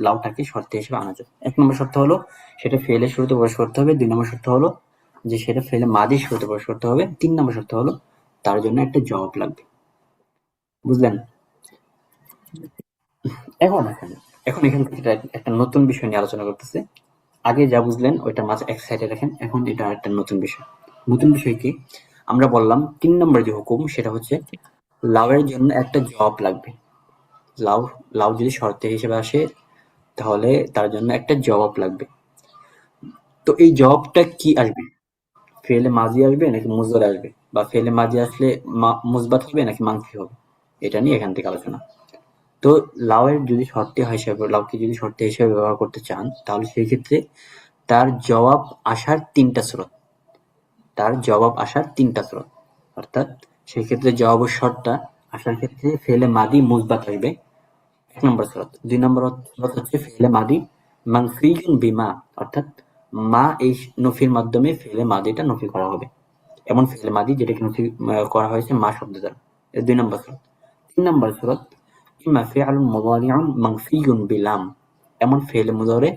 লাউটাকে শর্ত হিসেবে আনার জন্য। এক নম্বর শর্ত হলো সেটা ফেলে শুরুতে প্রবেশ করতে হবে। দুই নম্বর শর্ত হলো যে সেটা ফেলে মাদি শুরুতে প্রবেশ করতে হবে। তিন নম্বর শর্ত হলো তার জন্য একটা জব লাগবে। বুঝলেন? এখন এখান থেকে একটা নতুন বিষয় নিয়ে আলোচনা করতেছে। আগে যা বুঝলেন ওইটা মাঝে এক সাইডে রাখেন, এখন এটা একটা নতুন বিষয়। নতুন বিষয় কি? আমরা বললাম তিন নম্বর যে হুকুম সেটা হচ্ছে লাউয়ের জন্য একটা জব লাগবে। লাউ যদি শর্ত হিসেবে আসে তাহলে তার জন্য একটা জবাব লাগবে। তো এই জবাবটা কি আসবে? ফেলে মাজি আসবে নাকি মুজদারি আসবে, বা ফেলে মাজি আসলে মুসবাত হবে নাকি মানফি হবে, এটা নিয়ে এখান থেকে আলোচনা। তো লাউকে যদি শর্তে হিসেবে ব্যবহার করতে চান তাহলে সেই ক্ষেত্রে তার জবাব আসার তিনটা স্রোত, অর্থাৎ সেই ক্ষেত্রে জবাব ও শর্তটা আসার ক্ষেত্রে ফেলে মাদি মুসবাত আসবে, এক নম্বর স্রোত। দুই নম্বর স্রোত হচ্ছে ফেলে মাদি মানফিউন বিমা, অর্থাৎ মা এই নফির মাধ্যমে ফেলে মাদিটা নফি করা হবে, এমন ফেলে মাদি যেটাকে নফি করা হয়েছে মা শব্দ দ্বারা। দুই নম্বর স্রোত। তিন নম্বর স্রোত ইম্মা ফিআলুন মুদারিউন মানফিউন বিলাম, এমন ফেলে মুদারে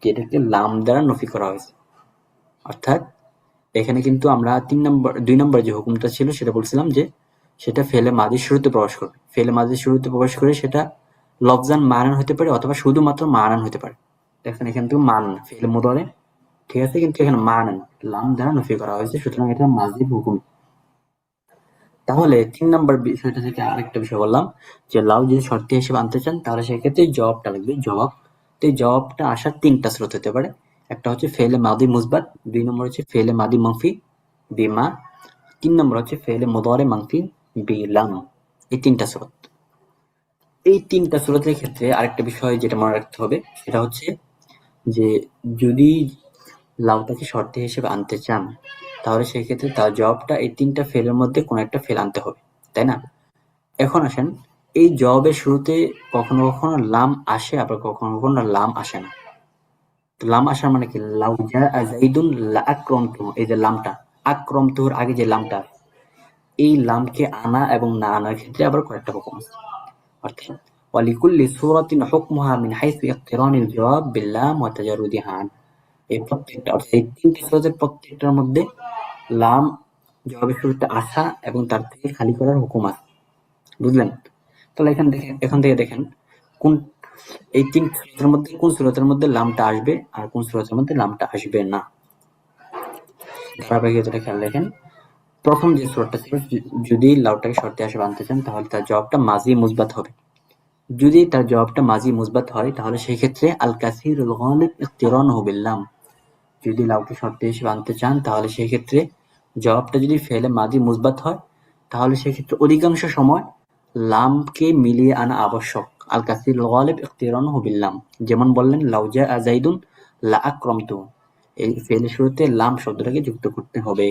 যেটাকে লাম দ্বারা নফি করা হয়েছে। অর্থাৎ এখানে কিন্তু আমরা দুই নম্বর যে হুকুমটা ছিল সেটা বলছিলাম যে সেটা ফেলে মাদির শুরুতে প্রবেশ করবে। ফেলে মাদির শুরুতে প্রবেশ করে সেটা লফজান মানান হতে পারে অথবা শুধুমাত্র মানান হতে পারে। দেখেন এখানে কিন্তু মান ফেলে মুদারে, ঠিক আছে, কিন্তু এখানে মানান লাম দ্বারা নফি করা হয়েছে, সুতরাং এটা মাজিব হুকুম। তাহলে তিন নম্বর বিষয়টা থেকে আরেকটা বিষয় বললাম যে লাউ যদি শর্তি হিসেবে আনতে চান তাহলে সেক্ষেত্রে জবাবটা লাগবে। তো এই জবাবটা আসার তিনটা স্রোত হতে পারে। একটা হচ্ছে ফেলে মাদি মুসবাত, দুই নম্বর হচ্ছে ফেলে মাদি মানফি বিমা, তিন নম্বর হচ্ছে ফেলে মুদারে মানফি বিলাম। এই তিনটা স্রোত। এই তিনটা স্রোতের ক্ষেত্রে আরেকটা বিষয় যেটা মনে রাখতে হবে সেটা হচ্ছে যে যদি লাউটাকে শর্ত হিসেবে আনতে চান তাহলে সেই ক্ষেত্রে তার জবাবটা এই তিনটা ফেলের মধ্যে কোনো একটা ফেল আনতে হবে, তাই না? এখন আসেন এই জবাবের শুরুতে কখনো কখনো লাম আসে আবার কখনো কখনো লাম আসে না। তো লাম আসার মানে কি? লাউ জাআ যাইদুন লাআকরামতুহু, এই যে লামটা আকরামতুহুর আগে যে লামটা, এই লামকে আনা এবং না আনার ক্ষেত্রে আবার কয়েকটা হুকুম আছে। অর্থাৎ ওয়ালিকুল্লি সূরাতিন হুকমুহা মিন হাইসু ইকতিরানিল জওয়াব বিল্লাম ওয়া তাজারুদিহা আন। এই প্রত্যেকটা অর্থাৎ এই তিনটি সূরাতের প্রত্যেকটার মধ্যে লাম জবাবের শুরুতে আসা এবং তার থেকে খালি করার হুকুম আছে। বুঝলেন? তাহলে এখান থেকে দেখেন কোন এই তিন সূরতের মধ্যে কোন সূরতের মধ্যে লামটা আসবে আর কোন সূরতের মধ্যে লামটা আসবে না, ধারাবাহিকতাটা খেয়াল রাখেন। প্রথম যে সূরাটা ছিল, যদি লাউটাকে শর্তে হিসেবে আনতে চান তাহলে তার জবাবটা মাজি মুসবাত হবে। যদি তার জবাবটা মাজি মুসবাত হয় তাহলে সেই ক্ষেত্রে আল কাসিরুল গালিব ইকতিরানুহু বিল লাম। যদি লাউকে শর্তে হিসেবে আনতে চান তাহলে সেই ক্ষেত্রে জবাবটা যদি ফেলে মাজি মুসবাত হয় তাহলে সেই ক্ষেত্রে অধিকাংশ সময় লামকে মিলিয়ে আনা আবশ্যক। আল কাসিরুল গালিব ইকতিরানুহু বিল লাম। যেমন বললেন লাউ জাআ যাইদুন লা আকরামতুহু, এই ফেলের শুরুতে লাম শব্দটাকে যুক্ত করতে হবে।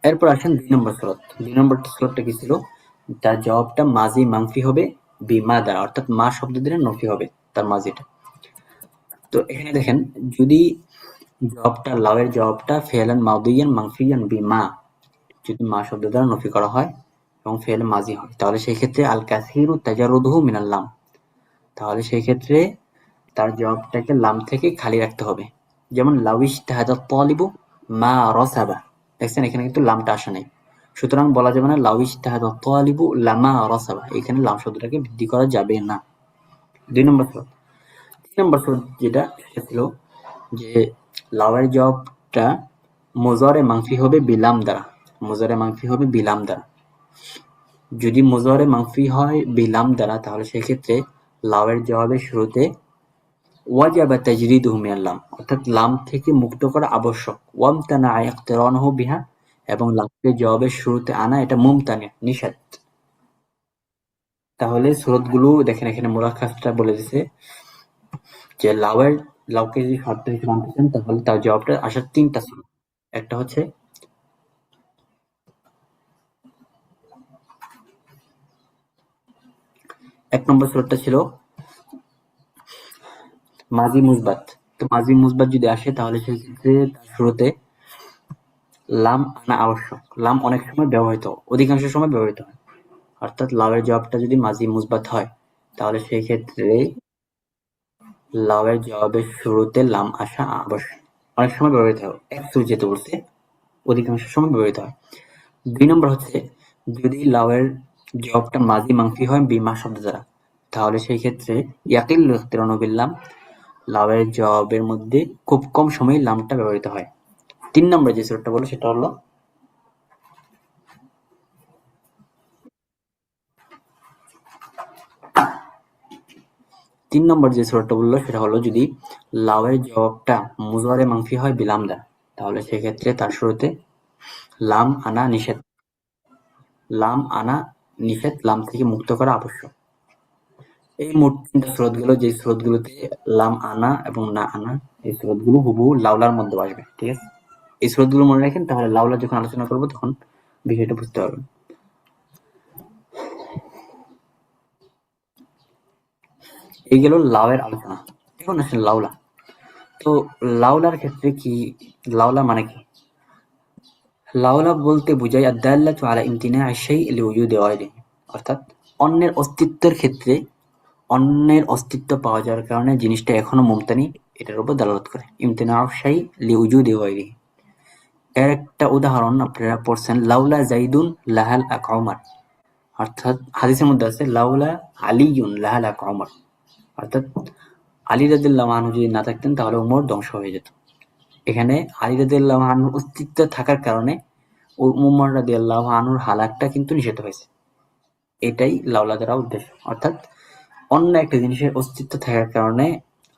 এরপর আসেন ২ নম্বর সূরা। ২ নম্বর সূরাটা কি ছিল? তার জবাবটা মাজি মানফি হবে বিমা দ্বারা, অর্থাৎ মা শব্দ দ্বারা নফি হবে তার মাজিটা। তো এখানে দেখেন, যদি জবাবটা লাউয়ের জবাবটা ফেলান মাউদিয়ান মানফিয়ান বিমা, যদি মা শব্দ দ্বারা নফি করা হয় এবং ফেল মাজি হয় তাহলে সেই ক্ষেত্রে আল কাসিরু তাজারুদুহু মিনাল লাম, তাহলে সেই ক্ষেত্রে তার জবাবটাকে লাম থেকে খালি রাখতে হবে। যেমন লাউইশ তাহাদা তালিবু মা রসাবা, দেখছেন এখানে কিন্তু লামটা আসে নাই, সুতরাং বলা যাবে না লাউইশ তাহাদা তালিবু লামা রসাবা, এখানে লাম শব্দটাকে বৃদ্ধি করা যাবে না। ২ নম্বর সূরা। ৩ নম্বর সূরা যেটা, সেটা ছিল যে লাউয়ের জবাবটা মুজারে মানফি হবে বিলাম দ্বারা, মুজারে মানফি হবে বিলাম দ্বারা। যদি মুজারে মানফি হয় বিলাম দ্বারা তাহলে সেক্ষেত্রে লাউয়ের জবাবের শুরুতে ওয়াজাবা তাজরিদুহু মিনাল লাম, অর্থাৎ লাম থেকে মুক্ত করা আবশ্যক। ওয়ামতানাআ ইকতিরানুহু বিহা, এবং লামকে জবাবের শুরুতে আনা এটা মুমতানি, নিষেধ। তাহলে সূরতগুলো দেখেন, এখানে মুলাখাসটা বলে দিছে যে লাউকে যদি শর্ত হিসেবে আনতে চান তাহলে তার জবাবটা আসার ৩টা সূরত। একটা হচ্ছে এক নম্বর সূরতটা ছিল মাজি মুসবাত। তো মাজি মুসবাত যদি আসে তাহলে সেক্ষেত্রে তার শুরুতে লাম আনা আবশ্যক। লাম অনেক সময় ব্যবহৃত, অধিকাংশ সময় ব্যবহৃত হয়। অর্থাৎ লাউয়ের জবাবটা যদি মাজি মুসবাত হয় তাহলে সেই ক্ষেত্রে লাউয়ের জবাবের শুরুতে লাম আসা আবশ্যক। অনেক সময় ব্যবহৃত হয়, একটু যেতে বলছে, অধিকাংশ সময় ব্যবহৃত হয়। ২ নম্বর হচ্ছে যদি লাউয়ের জবাবটা মাজি মানফি হয় বিমা শব্দ দ্বারা তাহলে সেই ক্ষেত্রে ইয়াকিল্লু ইকতিরানু বিল লাম, লাউয়ের জবাবের মধ্যে খুব কম সময়ে লামটা ব্যবহৃত হয়। ৩ নম্বর যে সূরাটা বলল সেটা হলো ৩ নম্বর যে সূরাটা বলল সেটা হলো যদি লাউয়ের জবাবটা মুজারে মানফি হয় বিলাম দ্বারা তাহলে সেক্ষেত্রে তার শুরুতে লাম আনা নিষেধ। লাম আনা নিষেধ, লাম থেকে মুক্ত করা আবশ্যক। এই মোট ৩টা সূরতগুলো, যে সূরতগুলোতে লাম আনা এবং না আনা, এই সূরতগুলো হুবহু লাউলার মধ্যে আসবে। ঠিক আছে, এই সূরতগুলো মনে রাখেন, তাহলে লাউলা যখন আলোচনা করবো তখন বিষয়টা বুঝতে পারবেন। এই গেল লাউয়ের আলোচনা। এখন আসেন লাউলা। তো লাউলার ক্ষেত্রে কি, লাউলা মানে কি? লাউলা বলতে বোঝায় আদ-দাল্লাতু আলা ইমতিনা'i শাইই লিউজুদি গায়রিহি, অর্থাৎ অন্যের অস্তিত্বের ক্ষেত্রে অন্যের অস্তিত্ব পাওয়া যাওয়ার কারণে জিনিসটা এখনো মুমতানি, এটার উপর দালালত করে। ইমতিনাউ শাই লিউজুদি গায়রিহি। এর একটা উদাহরণ আপনারা পড়ছেন, লাউলা জাইদুন লাহাল আক উমার, অর্থাৎ হাদিসের মধ্যে আছে লাউলা আলিয়ুন লাহাল আক উমার, অর্থাৎ আলী রাদিয়াল্লাহু আনহু যদি না থাকতেন তাহলে উমর ধ্বংস হয়ে যেত। এখানে আলী রাদিয়াল্লাহু আনহুর অস্তিত্ব থাকার কারণে উমর রাদিয়াল্লাহু আনহুর হালাকটা কিন্তু নিষিদ্ধ হয়েছে। এটাই লাউলা দ্বারা উদ্দেশ্য, অর্থাৎ অন্য একটা জিনিসের অস্তিত্ব থাকার কারণে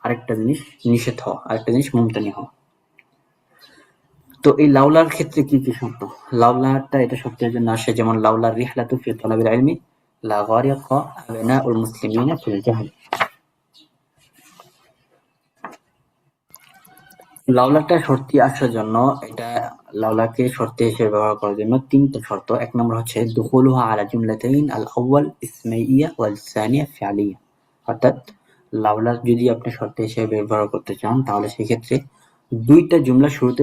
আরেকটা জিনিস নিষেধ হওয়া, আরেকটা জিনিস মুমতানি হওয়া। তো এই লাউলার ক্ষেত্রে কি কি শর্ত? লাউলাটা এটা শর্তের জন্য আসে, যেমন লাউলার রিহলাতু ফি তালাবিল ইলমি লা গারিকা আবনাউল মুসলিমিনা ফিল জাহল। লাউলাটা শর্তি আসার জন্য, এটা লাউলাকে শর্তে হিসেবে ব্যবহার করার জন্য ৩টা শর্ত। ১ নম্বর হচ্ছে দুখুলুহা আলা জুমলাতাইন আল আউয়াল ইসমাইয়্যা ওয়াল সানিয়া ফি'লিয়্যা, অর্থাৎ লাউলা যদি আপনি শর্তে হিসেবে ব্যবহার করতে চান তাহলে সেক্ষেত্রে ২টা জুমলা শুরুতে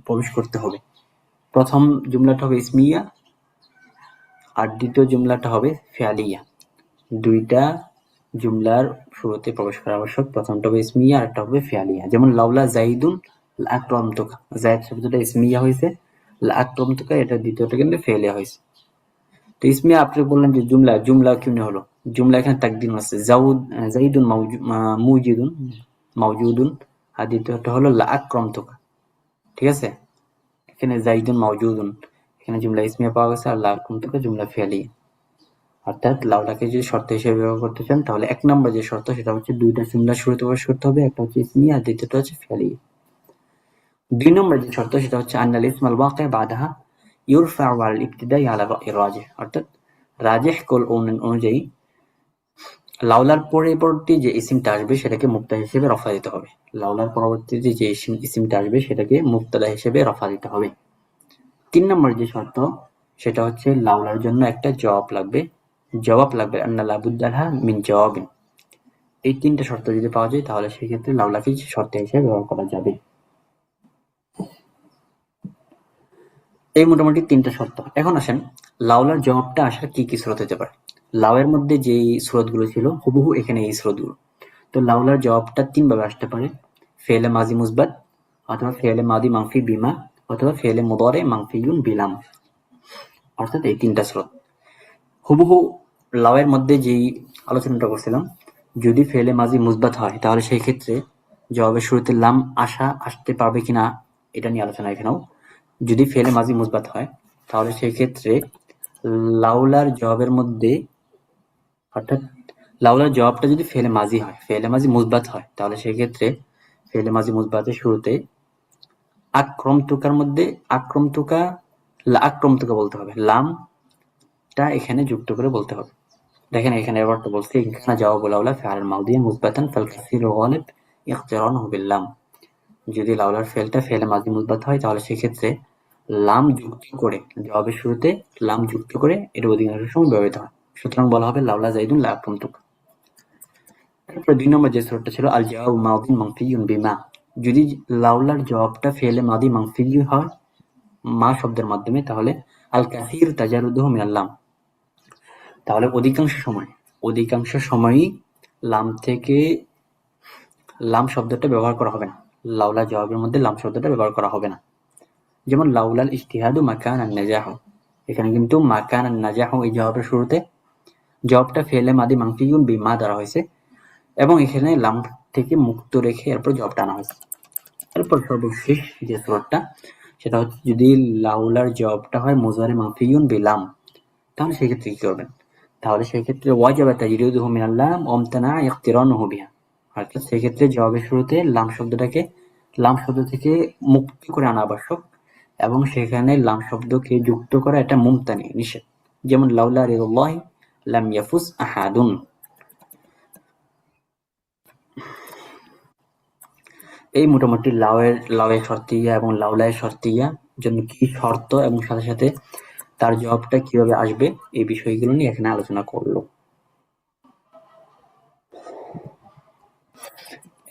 প্রবেশ করতে হবে। প্রথম জুমলাটা হবে ইসমিয়া আর দ্বিতীয় জুমলাটা হবে ফি'লিয়্যা। ২টা জুমলার শুরুতে প্রবেশ করা আবশ্যক। প্রথমটা হবে ইসমিয়া আর একটা হবে ফি'লিয়্যা। যেমন লাউলা যাইদুন লা আকরামতুকা, যায়েদ শব্দটা ইসমিয়া হয়েছে, লা আকরামতুকা এটা দ্বিতীয়টা কিন্তু ফি'লিয়্যা হয়েছে। তো ইসমে আপনি বললেন যে জুমলা কেমনে হলো? জুমলা এখানে তাকদিম আছে, জাইদুন মুজিদুন মাউজুদুন, আর দ্বিতীয়টা হলো লা আকরামতুকা। ঠিক আছে, এখানে জাইদুন মাউজুদুন, এখানে জুমলা ইসমিয়া পাওয়া গেছে, আর লা আকরামতুকা জুমলা ফিআলিয়া। অর্থাৎ লাউলাকে যদি শর্ত হিসেবে ব্যবহার করতে চান তাহলে এক নম্বর যে শর্ত সেটা হচ্ছে দুইটা জুমলা শুরুতে প্রবেশ করতে হবে, একটা হচ্ছে ইসমিয়া আর দ্বিতীয়টা হচ্ছে ফিআলিয়া। ২ নম্বর যে শর্ত সেটা হচ্ছে আন্নাল ইসমাল ওয়াকি বাদাহা ইউরফাউ আলাল ইবতিদাই আলা রাই রাজিহ, অর্থাৎ রাজিহ কৌল অনুযায়ী লাউলার পরবর্তী যে ইসিমটা আসবে সেটাকে মুবতাদা হিসেবে রফা দিতে হবে। লাউলার পরবর্তীতে যে ইসিমটা আসবে সেটাকে মুবতাদা হিসেবে রফা দিতে হবে। ৩ নম্বর যে শর্ত সেটা হচ্ছে লাউলার জন্য একটা জবাব লাগবে আন্না লাবুদ্দা লাহা মিন জওয়াবিন। এই ৩টা শর্ত যদি পাওয়া যায় তাহলে সেক্ষেত্রে লাউলাকে শর্ত হিসেবে ব্যবহার করা যাবে। এই মোটামুটি ৩টা শর্ত। এখন আসেন লাউলার জবাবটা আসার কি কি স্রোত হতে পারে। লাউয়ের মধ্যে যেই স্রোতগুলো ছিল হুবহু এখানে এই স্রোতগুলো। তো লাউলার জবাবটা ৩ ভাবে আসতে পারে, ফেলে মাজি মুসবাত, অথবা ফেলে মাদি মানফি বিমা, অথবা ফেলে মুদারে মানফিয়ুন বিলাম। অর্থাৎ এই 3টা স্রোত হুবহু লাউয়ের মধ্যে যেই আলোচনাটা করছিলাম, যদি ফেলে মাজি মুসবাত হয় তাহলে সেই ক্ষেত্রে জবাবের শুরুতে লাম আসতে পারবে কিনা এটা নিয়ে আলোচনা এখানেও। যদি ফেলে মাজি মুসবাত হয় তাহলে সেই ক্ষেত্রে লাউলার জবাবের মধ্যে, অর্থাৎ লাউলার জবাবটা যদি ফেলে মাজি হয়, ফেলে মাজি মুসবাত হয়, তাহলে সেই ক্ষেত্রে ফেলে মাজি মুসবাতের শুরুতে আক্রমতুকার মধ্যে আক্রমতুকা বলতে হবে, লামটা এখানে যুক্ত করে বলতে হবে। দেখেন এখানে এবারটা বলছি ইনকানা জওয়াবু লাউলা ফিআল মাউদি মুসবাতান ফাল কাসিরুল গালিব ইখতিরানুহু বিল্লাম। যদি লাউলার ফেলটা ফেলে মাজি মুসবাত হয় তাহলে সেক্ষেত্রে লাম যুক্ত করে, জবাবের শুরুতে লাম যুক্ত করে এটা অধিকাংশ সময় ব্যবহৃত হয়। সুতরাং বলা হবে লাউলা জাইদুন লা আকরামতুকা। তারপরে ২ নম্বর যে সূরাটা ছিল আল জাওয়াবু মাউদিন মানফিয়ুন বিমা। যদি লাউলার জবাবটা ফেলে মাদি মানফিয়ু হয় মা শব্দের মাধ্যমে তাহলে আল কাসির তাজারুদুহু মিনাল লাম। তাহলে অধিকাংশ সময়ই লাম শব্দটা ব্যবহার করা হবে না, লাউলা জবাবের মধ্যে লাম শব্দটা ব্যবহার করা হবে না। যেমন লাউলাল ইজতিহাদু মাকানান নাজাহু, এখানে কিন্তু মাকানান নাজাহু এই জবাবের শুরুতে জবাবটা ফেলে মাদি মানফিয়ুন বিমা দ্বারা হয়েছে এবং এখানে লাম থেকে মুক্ত রেখে এরপর জবাবটা আনা হয়েছে। এরপর সর্বশেষ যে সূরাটা সেটা হচ্ছে যদি লাউলার জবাবটা হয় মুজারে মানফিয়ুন বিলাম, তাহলে সেক্ষেত্রে কি করবেন? তাহলে সেক্ষেত্রে ওয়াজাবা তাজরিদুহু মিনাল লাম ওয়ামতানা ইখতিরানুহু বিহা, অর্থাৎ সেক্ষেত্রে জবাবের শুরুতে লাম শব্দ থেকে মুক্ত করে আনা আবশ্যক এবং সেখানে লাম শব্দকে যুক্ত করা এটা মুমতানি, নিষেধ। যেমন লাউলা রিদাল্লাহি লাম ইয়াফুজ আহাদুন। এই মোটামুটি লাউয়ের শর্তিয়া এবং লাউলায়ের শর্তিয়া জন্য কি শর্ত এবং সাথে সাথে তার জবাবটা কিভাবে আসবে এই বিষয়গুলো নিয়ে এখানে আলোচনা করলো।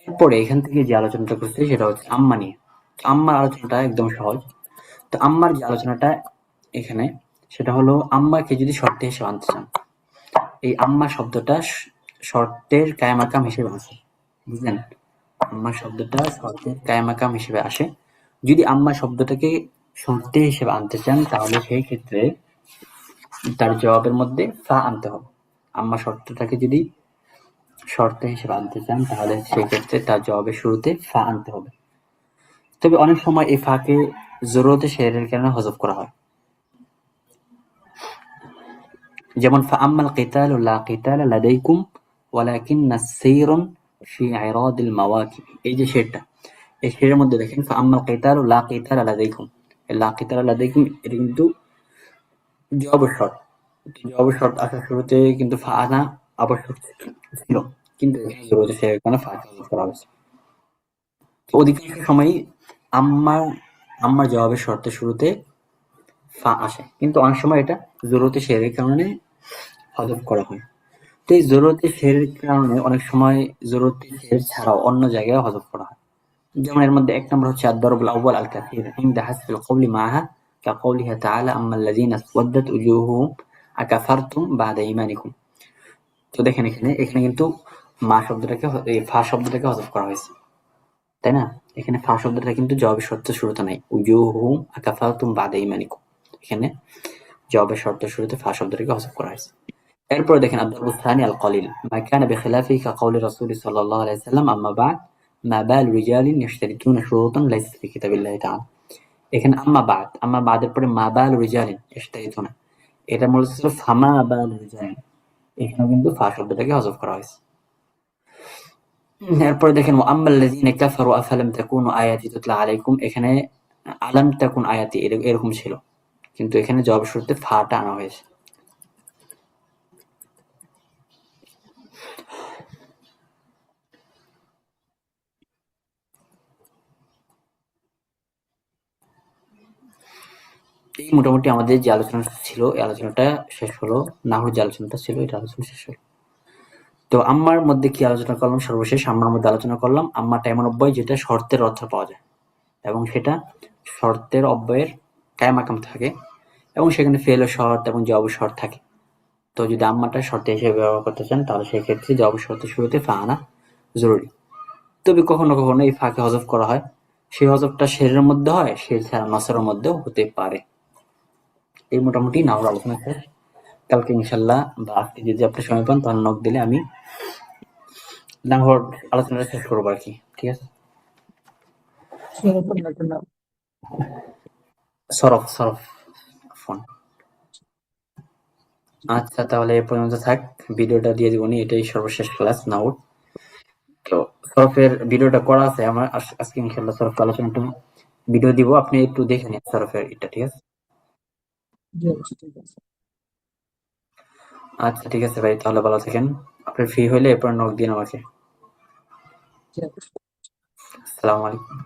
এরপরে এখান থেকে যে আলোচনাটা করছি সেটা হচ্ছে আম্মা নিয়ে। আম্মার আলোচনাটা একদম সহজ। তো আম্মার যে আলোচনাটা এখানে সেটা হলো আম্মাকে যদি শর্তে হিসেবে আনতে চান, এই আম্মা শব্দটা শর্তের কায়মাকাম হিসেবে আসে, বুঝলেন? আম্মা শব্দটা শর্তের কায়মাকাম হিসেবে আসে। যদি আম্মা শব্দটাকে শর্তে হিসেবে আনতে চান তাহলে সেই ক্ষেত্রে তার জবাবের মধ্যে ফা আনতে হবে। আম্মা শর্তটাকে যদি শর্ত হিসেবে আনতে চান তাহলে সেই ক্ষেত্রে তার জবাবের শুরুতে ফা আনতে হবে। তবে অনেক সময় এই ফাকে জরুরতে শেরের কারণে হযফ করা হয়। যেমন ফাআম্মাল কিতালু লা কিতালা লাদাইকুম ওয়ালাকিন্না সাইরুন ফি ইরাদিল মাওয়াকিব। এই যে শেরটা, এই শেরের মধ্যে দেখেন ফাআম্মাল কিতালু লা কিতালা লাদাইকুম, লা কিতালা লাদাইকুম এটা কিন্তু জবাবের শর্ত। জবাবের শর্ত আসার শুরুতে কিন্তু ফা আনা আবশ্যক ছিল, কিন্তু এখানে জরুরতে শেরের কারণে ফা হযফ করা হয়েছে। অধিকাংশ সময়ই আম্মার জবাবের শর্তের শুরুতে ফা আসে, কিন্তু অনেক সময় এটা জরুরতে শেরের কারণে হযফ করা হয়। তো এই জরুরতে শেরের কারণে অনেক সময় জরুরতে শের ছাড়াও অন্য জায়গায় হযফ করা হয়। যেমন এর মধ্যে ১ নম্বর হচ্ছে আদ-দারবুল আউয়াল আল কাসীর ইনদা হাসফিল কওলি মাআহা কাকওলিহি তাআলা আম্মাল্লাযীনা আসওয়াদ্দাত উজুহুহুম আকাফারতুম বা'দা ঈমানিকুম। তো দেখেন এখানে কিন্তু মা শব্দটাকে ফা শব্দটাকে হযফ করা হয়েছে, তাই না? এখানে ফা শব্দটা কিন্তু জবাবের শর্তের শুরুতে নাই। উজুহুহুম আকাফারতুম বা'দা ঈমানিকুম, এখানে জবাবের শর্ত শুরুতে ফা শব্দটাকে হযফ করা হয়েছে। এরপরে দেখেন আদ-দারবু সানি আল কলিল মা কানা বিখিলাফিহি কাকাউলি রাসূলি সাল্লাল্লাহু আলাইহি ওয়াসাল্লাম আম্মা বা'দ মা বালু রিজালিন ইশতারিতুনা শুরুতান লাইসাত ফি কিতাবিল্লাহি তাআলা। এখানে আম্মা বা'দ এর পরে মা বালু রিজালিন ইশতারিতুনা, এটা মূলত ছিল ফামা বালু রিজালিন, এখানেও কিন্তু ফা শব্দটাকে হযফ করা হয়েছে। এরপরে দেখেন ওয়া আম্মাল্লাযীনা কাফারু আফালাম তাকুনু আয়াতি তুতলা আলাইকুম, এখানে আলাম তাকুন আয়াতি এরকম ছিল, কিন্তু এখানে জবাব শুরুতে ফাটা আনা হয়েছে। এই মোটামুটি আমাদের যে আলোচনাটা ছিল এই আলোচনাটা শেষ হলো, নাহর যে আলোচনাটা ছিল এটা আলোচনা শেষ হলো। তো আম্মার মধ্যে কি আলোচনা করলাম, সর্বশেষ আম্মার মধ্যে আলোচনা করলাম আম্মাটা এমন অব্যয় যেটা শর্তের অর্থ পাওয়া যায় এবং সেটা শর্তের অব্যয়ের কায়েম মাকাম থাকে এবং সেখানে ফেল ও শর্ত এবং জবাব শর্ত থাকে। তো যদি আম্মাটা শর্তে হিসেবে ব্যবহার করতে চান তাহলে সেই ক্ষেত্রে জবাব শর্তের শুরুতে ফা আনা জরুরি। তবে কখনো কখনো এই ফাকে হযফ করা হয়, সেই হযফটা শেরের মধ্যে হয়, সে ছাড়া নসরের মধ্যেও হতে পারে। এই মোটামুটি নাহর আলোচনা শেষ। কালকে ইনশাল্লাহ বা আজকে যদি আপনি সময় পান তাহলে নক দিলে আমি নাহর আলোচনাটা শেষ করবো আর কি। ঠিক আছে, সরফ ফোন। আচ্ছা তাহলে এ পর্যন্ত থাক, ভিডিওটা দিয়ে দিবনি, এটাই সর্বশেষ ক্লাস নাহর। তো সরফের ভিডিওটা করা আছে আমার, আজকে ইনশাল্লাহ সরফ আলোচনাটা ভিডিও দিব, আপনি একটু দেখে নিন সরফের এটা। ঠিক আছে, আচ্ছা ঠিক আছে ভাই, তাহলে ভালো থাকেন। আপনি ফ্রি হইলে এরপর নক দিন আমাকে। আসসালামু আলাইকুম।